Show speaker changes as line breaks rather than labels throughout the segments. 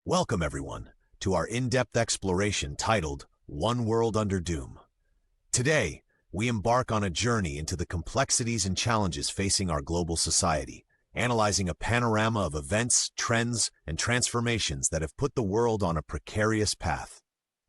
Welcome, everyone, to our in-depth exploration titled One World Under Doom. Today, we embark on a journey into the complexities and challenges facing our global society, analyzing a panorama of events, trends, and transformations that have put the world on a precarious path.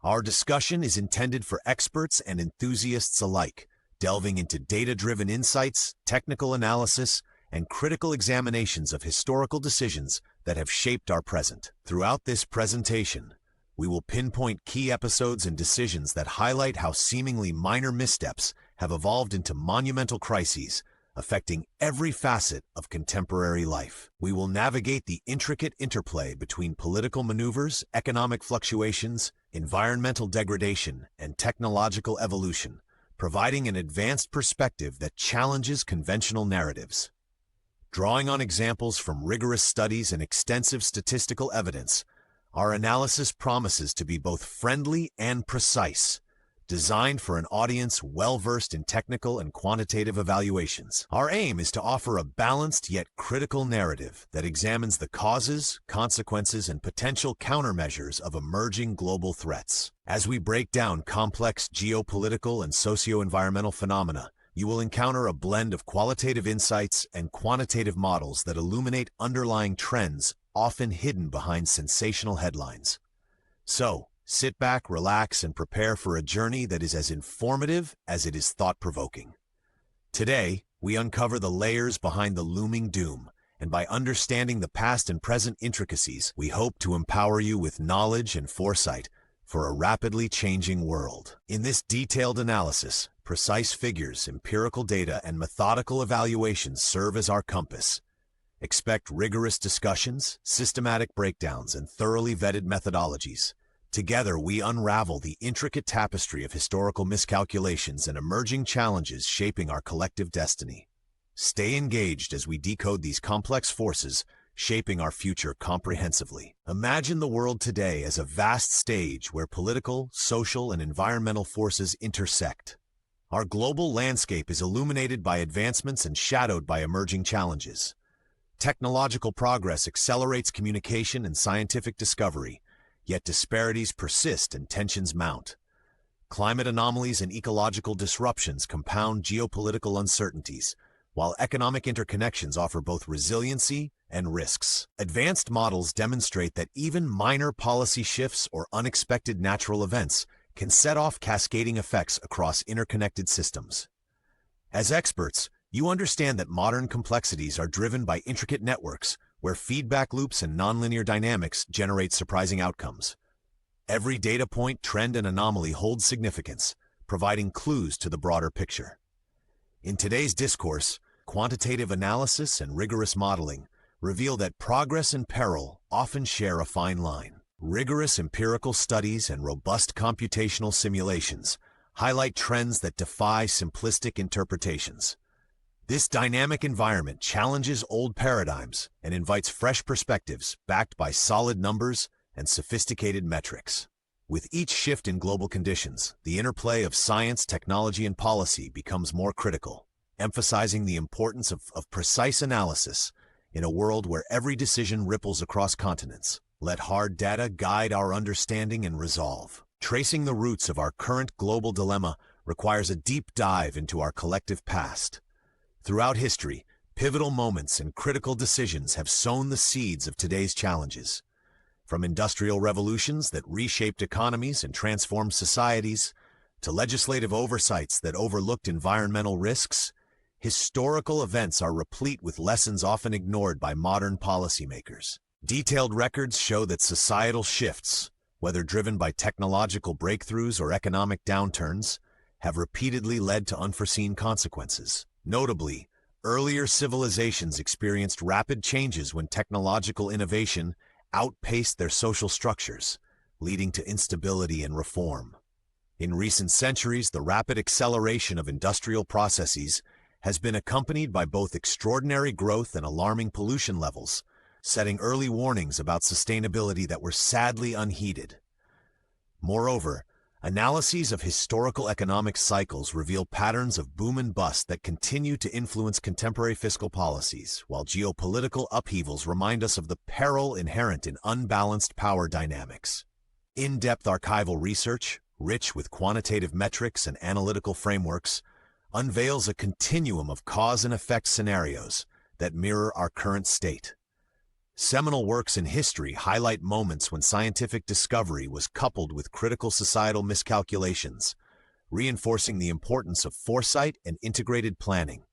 Our discussion is intended for experts and enthusiasts alike, delving into data-driven insights, technical analysis, and critical examinations of historical decisions that have shaped our present. Throughout this presentation, we will pinpoint key episodes and decisions that highlight how seemingly minor missteps have evolved into monumental crises, affecting every facet of contemporary life. We will navigate the intricate interplay between political maneuvers, economic fluctuations, environmental degradation, and technological evolution, providing an advanced perspective that challenges conventional narratives. Drawing on examples from rigorous studies and extensive statistical evidence, our analysis promises to be both friendly and precise, designed for an audience well-versed in technical and quantitative evaluations. Our aim is to offer a balanced yet critical narrative that examines the causes, consequences, and potential countermeasures of emerging global threats. As we break down complex geopolitical and socio-environmental phenomena, you will encounter a blend of qualitative insights and quantitative models that illuminate underlying trends often hidden behind sensational headlines. So, sit back, relax, and prepare for a journey that is as informative as it is thought-provoking. Today, we uncover the layers behind the looming doom, and by understanding the past and present intricacies, we hope to empower you with knowledge and foresight for a rapidly changing world. In this detailed analysis, precise figures, empirical data, and methodical evaluations serve as our compass. Expect rigorous discussions, systematic breakdowns, and thoroughly vetted methodologies. Together, we unravel the intricate tapestry of historical miscalculations and emerging challenges shaping our collective destiny. Stay engaged as we decode these complex forces shaping our future comprehensively. Imagine the world today as a vast stage where political, social, and environmental forces intersect. Our global landscape is illuminated by advancements and shadowed by emerging challenges. Technological progress accelerates communication and scientific discovery, yet disparities persist and tensions mount. Climate anomalies and ecological disruptions compound geopolitical uncertainties, while economic interconnections offer both resiliency and risks. Advanced models demonstrate that even minor policy shifts or unexpected natural events can set off cascading effects across interconnected systems. As experts, you understand that modern complexities are driven by intricate networks where feedback loops and nonlinear dynamics generate surprising outcomes. Every data point, trend, and anomaly holds significance, providing clues to the broader picture. In today's discourse, quantitative analysis and rigorous modeling reveal that progress and peril often share a fine line. Rigorous empirical studies and robust computational simulations highlight trends that defy simplistic interpretations. This dynamic environment challenges old paradigms and invites fresh perspectives backed by solid numbers and sophisticated metrics. With each shift in global conditions, the interplay of science, technology, and policy becomes more critical, emphasizing the importance of precise analysis in a world where every decision ripples across continents. Let hard data guide our understanding and resolve. Tracing the roots of our current global dilemma requires a deep dive into our collective past. Throughout history, pivotal moments and critical decisions have sown the seeds of today's challenges. From industrial revolutions that reshaped economies and transformed societies, to legislative oversights that overlooked environmental risks, historical events are replete with lessons often ignored by modern policymakers. Detailed records show that societal shifts, whether driven by technological breakthroughs or economic downturns, have repeatedly led to unforeseen consequences. Notably, earlier civilizations experienced rapid changes when technological innovation outpaced their social structures, leading to instability and reform. In recent centuries, the rapid acceleration of industrial processes has been accompanied by both extraordinary growth and alarming pollution levels, setting early warnings about sustainability that were sadly unheeded. Moreover, Analyses of historical economic cycles reveal patterns of boom and bust that continue to influence contemporary fiscal policies, while geopolitical upheavals remind us of the peril inherent in unbalanced power dynamics. In-depth archival research, rich with quantitative metrics and analytical frameworks, unveils a continuum of cause and effect scenarios that mirror our current state. Seminal works in history highlight moments when scientific discovery was coupled with critical societal miscalculations, reinforcing the importance of foresight and integrated planning.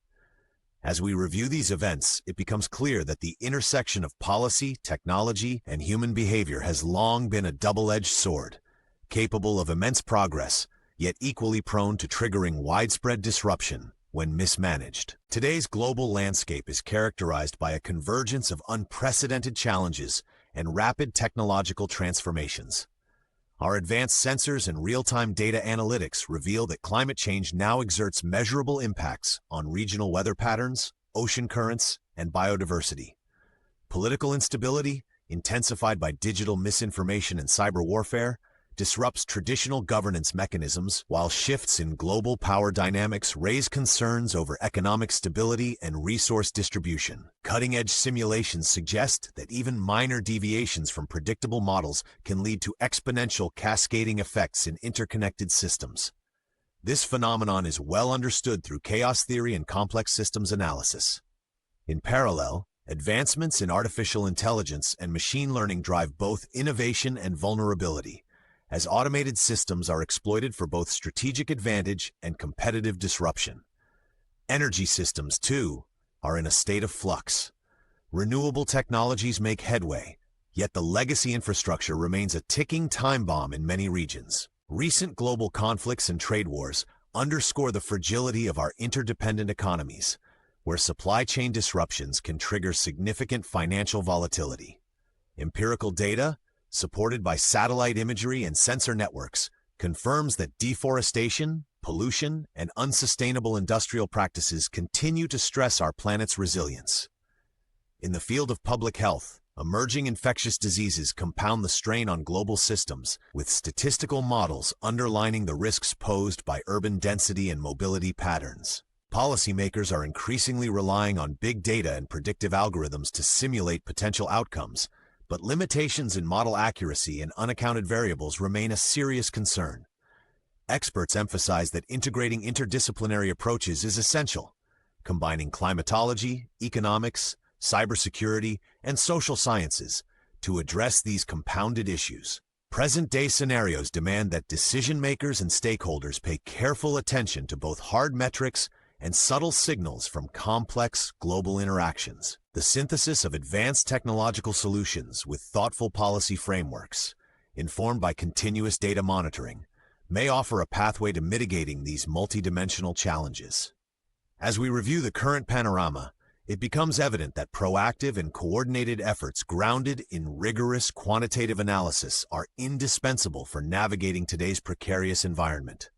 As we review these events, it becomes clear that the intersection of policy, technology, and human behavior has long been a double-edged sword, capable of immense progress, yet equally prone to triggering widespread disruption when mismanaged. Today's global landscape is characterized by a convergence of unprecedented challenges and rapid technological transformations. Our advanced sensors and real-time data analytics reveal that climate change now exerts measurable impacts on regional weather patterns, ocean currents, and biodiversity. Political instability, intensified by digital misinformation and cyber warfare, disrupts traditional governance mechanisms, while shifts in global power dynamics raise concerns over economic stability and resource distribution. Cutting-edge simulations suggest that even minor deviations from predictable models can lead to exponential cascading effects in interconnected systems. This phenomenon is well understood through chaos theory and complex systems analysis. In parallel, advancements in artificial intelligence and machine learning drive both innovation and vulnerability, as automated systems are exploited for both strategic advantage and competitive disruption. Energy systems, too, are in a state of flux. Renewable technologies make headway, yet the legacy infrastructure remains a ticking time bomb in many regions. Recent global conflicts and trade wars underscore the fragility of our interdependent economies, where supply chain disruptions can trigger significant financial volatility. Empirical data, supported by satellite imagery and sensor networks, confirms that deforestation, pollution, and unsustainable industrial practices continue to stress our planet's resilience. In the field of public health, emerging infectious diseases compound the strain on global systems, with statistical models underlining the risks posed by urban density and mobility patterns. Policymakers are increasingly relying on big data and predictive algorithms to simulate potential outcomes, but limitations in model accuracy and unaccounted variables remain a serious concern. Experts emphasize that integrating interdisciplinary approaches is essential, combining climatology, economics, cybersecurity, and social sciences to address these compounded issues. Present-day scenarios demand that decision-makers and stakeholders pay careful attention to both hard metrics and subtle signals from complex global interactions. The synthesis of advanced technological solutions with thoughtful policy frameworks, informed by continuous data monitoring, may offer a pathway to mitigating these multidimensional challenges. As we review the current panorama, it becomes evident that proactive and coordinated efforts grounded in rigorous quantitative analysis are indispensable for navigating today's precarious environment.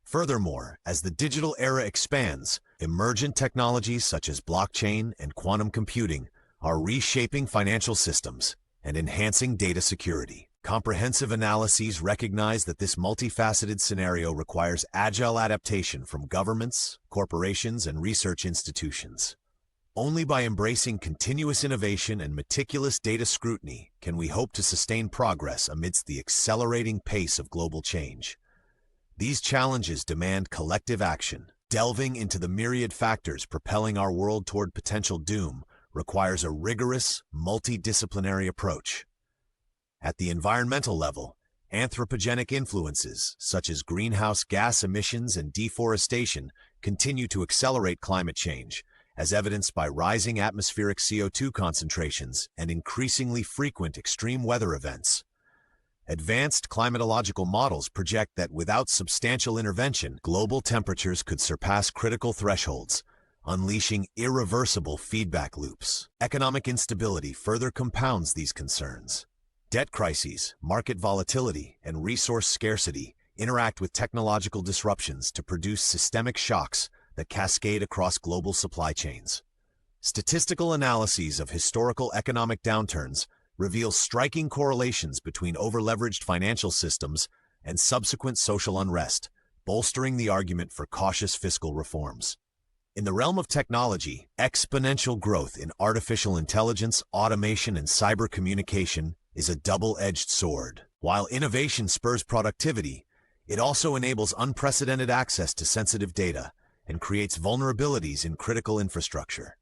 Furthermore, as the digital era expands, emergent technologies such as blockchain and quantum computing are reshaping financial systems and enhancing data security. Comprehensive analyses recognize that this multifaceted scenario requires agile adaptation from governments, corporations, and research institutions. Only by embracing continuous innovation and meticulous data scrutiny can we hope to sustain progress amidst the accelerating pace of global change. These challenges demand collective action. Delving into the myriad factors propelling our world toward potential doom requires a rigorous, multidisciplinary approach. At the environmental level, anthropogenic influences, such as greenhouse gas emissions and deforestation, continue to accelerate climate change, as evidenced by rising atmospheric CO2 concentrations and increasingly frequent extreme weather events. Advanced climatological models project that without substantial intervention, global temperatures could surpass critical thresholds, unleashing irreversible feedback loops. Economic instability further compounds these concerns. Debt crises, market volatility, and resource scarcity interact with technological disruptions to produce systemic shocks that cascade across global supply chains. Statistical analyses of historical economic downturns reveal striking correlations between overleveraged financial systems, and subsequent social unrest, bolstering the argument for cautious fiscal reforms. In the realm of technology, exponential growth in artificial intelligence, automation, and cyber communication is a double-edged sword. While innovation spurs productivity, it also enables unprecedented access to sensitive data and creates vulnerabilities in critical infrastructure.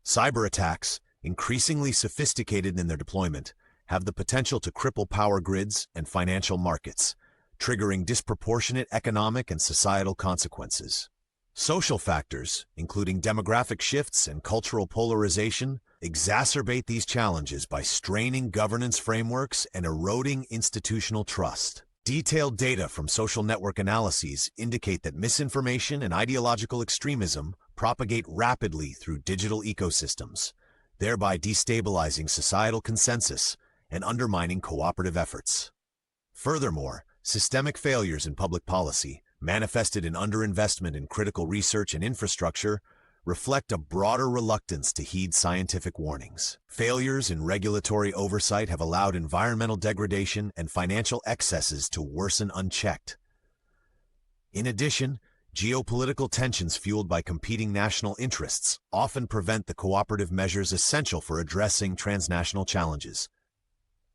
Cyber attacks, increasingly sophisticated in their deployment, have the potential to cripple power grids and financial markets, triggering disproportionate economic and societal consequences. Social factors, including demographic shifts and cultural polarization, exacerbate these challenges by straining governance frameworks and eroding institutional trust. Detailed data from social network analyses indicate that misinformation and ideological extremism propagate rapidly through digital ecosystems, thereby destabilizing societal consensus and undermining cooperative efforts. Furthermore, systemic failures in public policy, manifested in underinvestment in critical research and infrastructure, reflect a broader reluctance to heed scientific warnings. Failures in regulatory oversight have allowed environmental degradation and financial excesses to worsen unchecked. In addition, geopolitical tensions fueled by competing national interests often prevent the cooperative measures essential for addressing transnational challenges.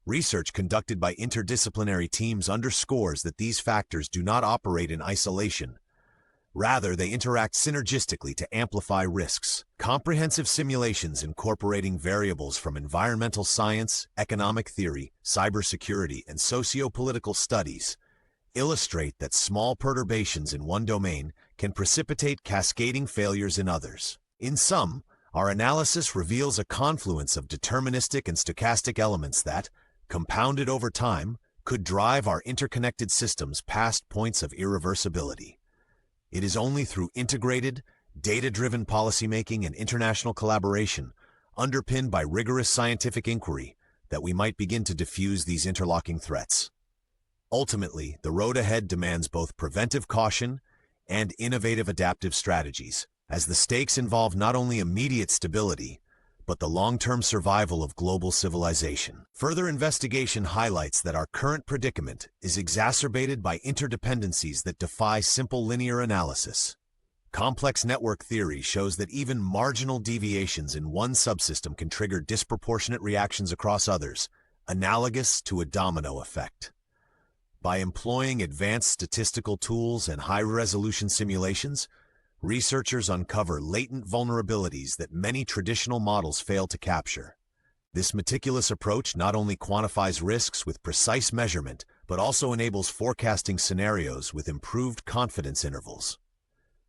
Research conducted by interdisciplinary teams underscores that these factors do not operate in isolation. Rather, they interact synergistically to amplify risks. Comprehensive simulations incorporating variables from environmental science, economic theory, cybersecurity, and socio-political studies illustrate that small perturbations in one domain can precipitate cascading failures in others. In sum, our analysis reveals a confluence of deterministic and stochastic elements that, compounded over time, could drive our interconnected systems past points of irreversibility. It is only through integrated, data-driven policymaking and international collaboration, underpinned by rigorous scientific inquiry, that we might begin to diffuse these interlocking threats. Ultimately, the road ahead demands both preventive caution and innovative adaptive strategies, as the stakes involve not only immediate stability, but the long-term survival of global civilization. Further investigation highlights that our current predicament is exacerbated by interdependencies that defy simple linear analysis. Complex network theory shows that even marginal deviations in one subsystem can trigger disproportionate reactions across others, analogous to a domino effect. By employing advanced statistical tools and high-resolution simulations, researchers uncover latent vulnerabilities that many traditional models fail to capture. This meticulous approach not only quantifies risks with precise measurement, but also enables forecasting scenarios with improved confidence intervals.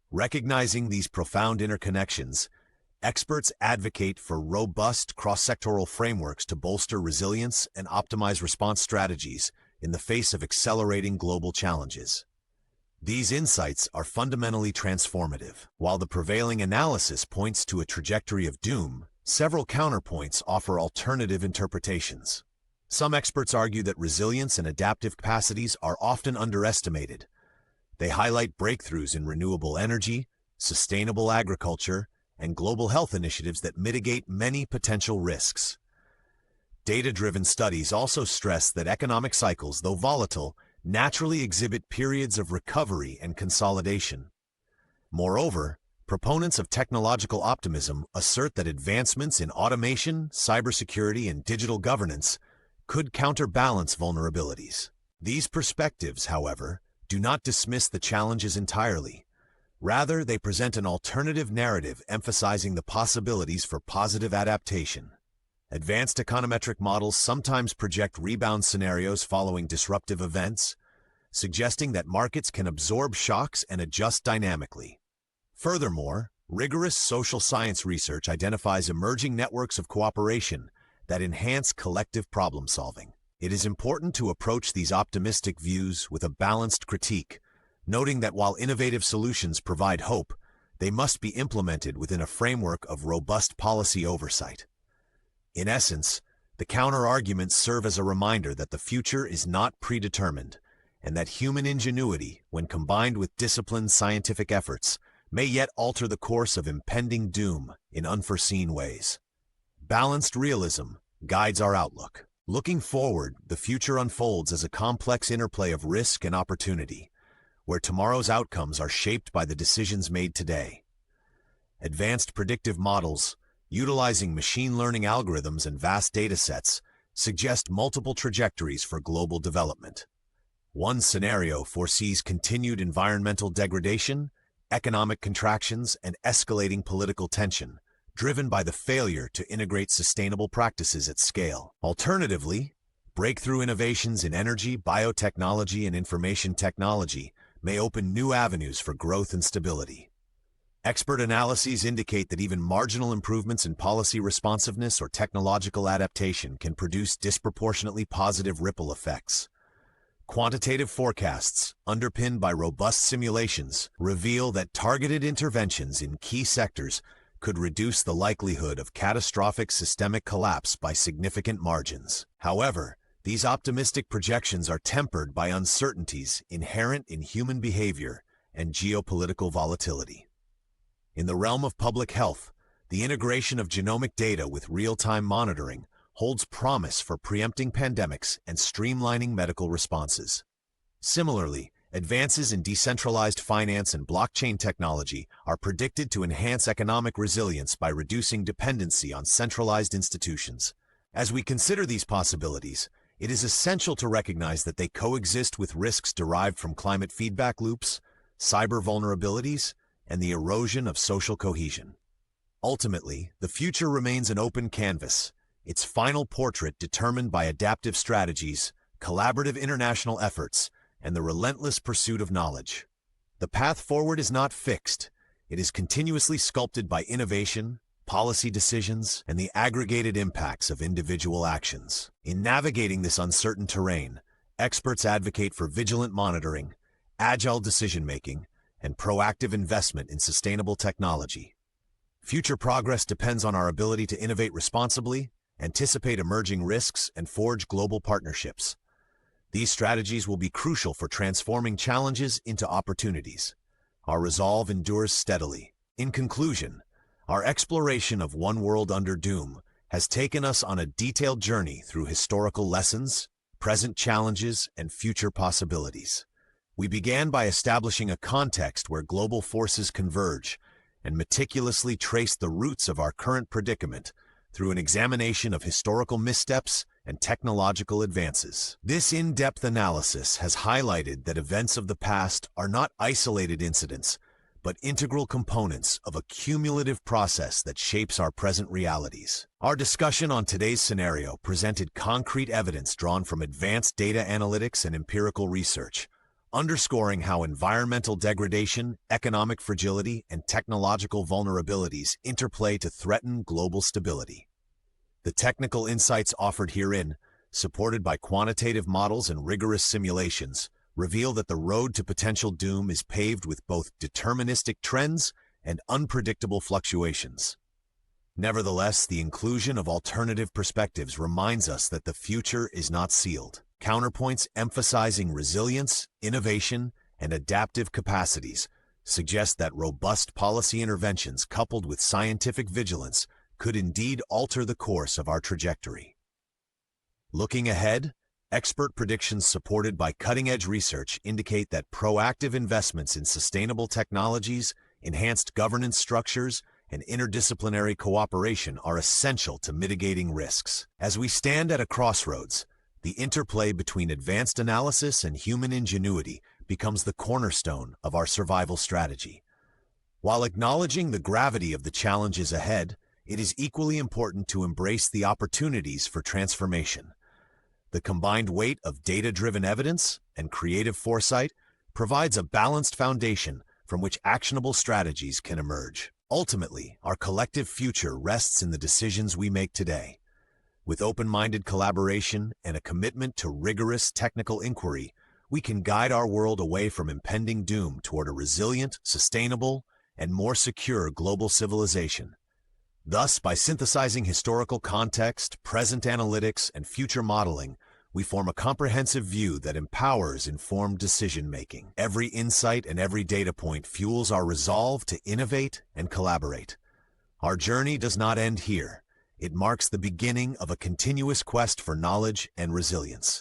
Recognizing these profound interconnections, experts advocate for robust cross-sectoral frameworks to bolster resilience and optimize response strategies in the face of accelerating global challenges. These insights are fundamentally transformative. While the prevailing analysis points to a trajectory of doom, several counterpoints offer alternative interpretations. Some experts argue that resilience and adaptive capacities are often underestimated. They highlight breakthroughs in renewable energy, sustainable agriculture, and global health initiatives that mitigate many potential risks. Data-driven studies also stress that economic cycles, though volatile, naturally exhibit periods of recovery and consolidation. Moreover, proponents of technological optimism assert that advancements in automation, cybersecurity, and digital governance could counterbalance vulnerabilities. These perspectives, however, do not dismiss the challenges entirely. Rather, they present an alternative narrative emphasizing the possibilities for positive adaptation. Advanced econometric models sometimes project rebound scenarios following disruptive events, suggesting that markets can absorb shocks and adjust dynamically. Furthermore, rigorous social science research identifies emerging networks of cooperation that enhance collective problem-solving. It is important to approach these optimistic views with a balanced critique, noting that while innovative solutions provide hope, they must be implemented within a framework of robust policy oversight. In essence, the counter-arguments serve as a reminder that the future is not predetermined, and that human ingenuity, when combined with disciplined scientific efforts, may yet alter the course of impending doom in unforeseen ways. Balanced realism guides our outlook. Looking forward, the future unfolds as a complex interplay of risk and opportunity, where tomorrow's outcomes are shaped by the decisions made today. Advanced predictive models, utilizing machine learning algorithms and vast datasets, suggest multiple trajectories for global development. One scenario foresees continued environmental degradation, economic contractions, and escalating political tension, driven by the failure to integrate sustainable practices at scale. Alternatively, breakthrough innovations in energy, biotechnology, and information technology may open new avenues for growth and stability. Expert analyses indicate that even marginal improvements in policy responsiveness or technological adaptation can produce disproportionately positive ripple effects. Quantitative forecasts, underpinned by robust simulations, reveal that targeted interventions in key sectors could reduce the likelihood of catastrophic systemic collapse by significant margins. However, these optimistic projections are tempered by uncertainties inherent in human behavior and geopolitical volatility. In the realm of public health, the integration of genomic data with real-time monitoring holds promise for preempting pandemics and streamlining medical responses. Similarly, advances in decentralized finance and blockchain technology are predicted to enhance economic resilience by reducing dependency on centralized institutions. As we consider these possibilities, it is essential to recognize that they coexist with risks derived from climate feedback loops, cyber vulnerabilities, and the erosion of social cohesion. Ultimately, the future remains an open canvas, its final portrait determined by adaptive strategies, collaborative international efforts, and the relentless pursuit of knowledge. The path forward is not fixed. It is continuously sculpted by innovation, policy decisions, and the aggregated impacts of individual actions. In navigating this uncertain terrain, experts advocate for vigilant monitoring, agile decision-making, and proactive investment in sustainable technology. Future progress depends on our ability to innovate responsibly, anticipate emerging risks, and forge global partnerships. These strategies will be crucial for transforming challenges into opportunities. Our resolve endures steadily. In conclusion, our exploration of One World Under Doom has taken us on a detailed journey through historical lessons, present challenges, and future possibilities. We began by establishing a context where global forces converge and meticulously traced the roots of our current predicament through an examination of historical missteps and technological advances. This in-depth analysis has highlighted that events of the past are not isolated incidents, but integral components of a cumulative process that shapes our present realities. Our discussion on today's scenario presented concrete evidence drawn from advanced data analytics and empirical research, underscoring how environmental degradation, economic fragility, and technological vulnerabilities interplay to threaten global stability. The technical insights offered herein, supported by quantitative models and rigorous simulations, reveal that the road to potential doom is paved with both deterministic trends and unpredictable fluctuations. Nevertheless, the inclusion of alternative perspectives reminds us that the future is not sealed. Counterpoints emphasizing resilience, innovation, and adaptive capacities suggest that robust policy interventions coupled with scientific vigilance could indeed alter the course of our trajectory. Looking ahead, expert predictions supported by cutting-edge research indicate that proactive investments in sustainable technologies, enhanced governance structures, and interdisciplinary cooperation are essential to mitigating risks. As we stand at a crossroads, the interplay between advanced analysis and human ingenuity becomes the cornerstone of our survival strategy. While acknowledging the gravity of the challenges ahead, it is equally important to embrace the opportunities for transformation. The combined weight of data-driven evidence and creative foresight provides a balanced foundation from which actionable strategies can emerge. Ultimately, our collective future rests in the decisions we make today. With open-minded collaboration and a commitment to rigorous technical inquiry, we can guide our world away from impending doom toward a resilient, sustainable, and more secure global civilization. Thus, by synthesizing historical context, present analytics, and future modeling, we form a comprehensive view that empowers informed decision-making. Every insight and every data point fuels our resolve to innovate and collaborate. Our journey does not end here. it marks the beginning of a continuous quest for knowledge and resilience.